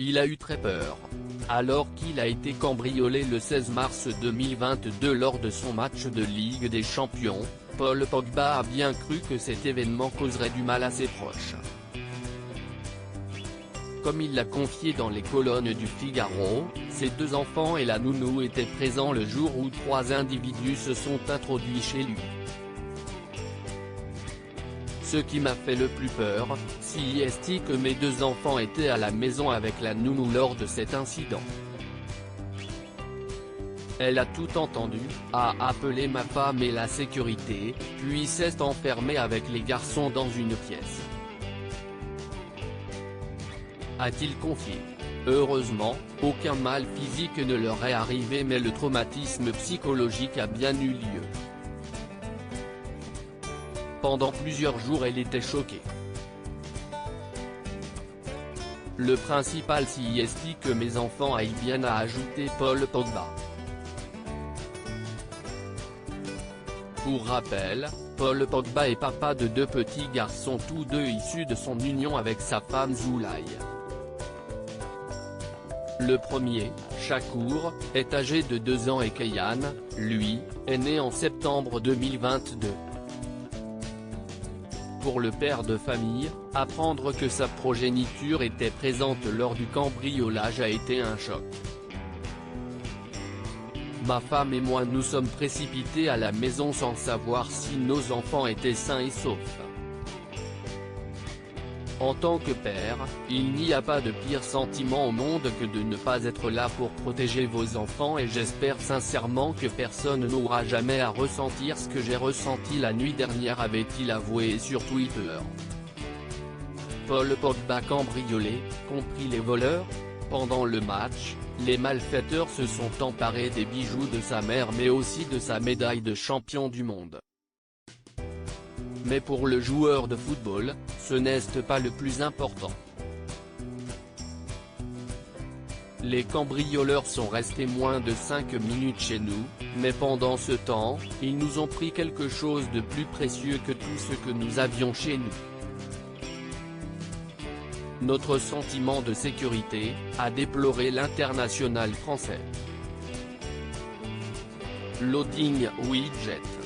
Il a eu très peur. Alors qu'il a été cambriolé le 16 mars 2022 lors de son match de Ligue des Champions, Paul Pogba a bien cru que cet événement causerait du mal à ses proches. Comme il l'a confié dans les colonnes du Figaro, ses 2 enfants et la nounou étaient présents le jour où 3 individus se sont introduits chez lui. Ce qui m'a fait le plus peur, c'est que mes 2 enfants étaient à la maison avec la nounou lors de cet incident. Elle a tout entendu, a appelé ma femme et la sécurité, puis s'est enfermée avec les garçons dans une pièce. A-t-il confié. Heureusement, aucun mal physique ne leur est arrivé mais le traumatisme psychologique a bien eu lieu. Pendant plusieurs jours elle était choquée. Le principal c'est que mes enfants aillent bien, a ajouté Paul Pogba. Pour rappel, Paul Pogba est papa de 2 petits garçons tous 2 issus de son union avec sa femme Zulay. Le premier, Shakur, est âgé de 2 ans et Kayan, lui, est né en septembre 2022. Pour le père de famille, apprendre que sa progéniture était présente lors du cambriolage a été un choc. Ma femme et moi nous sommes précipités à la maison sans savoir si nos enfants étaient sains et saufs. En tant que père, il n'y a pas de pire sentiment au monde que de ne pas être là pour protéger vos enfants et j'espère sincèrement que personne n'aura jamais à ressentir ce que j'ai ressenti la nuit dernière, avait-il avoué sur Twitter. Paul Pogba cambriolé, compris les voleurs. Pendant le match, les malfaiteurs se sont emparés des bijoux de sa mère mais aussi de sa médaille de champion du monde. Mais pour le joueur de football, ce n'est pas le plus important. Les cambrioleurs sont restés moins de 5 minutes chez nous, mais pendant ce temps, ils nous ont pris quelque chose de plus précieux que tout ce que nous avions chez nous. Notre sentiment de sécurité, a déploré l'international français. Loading widget.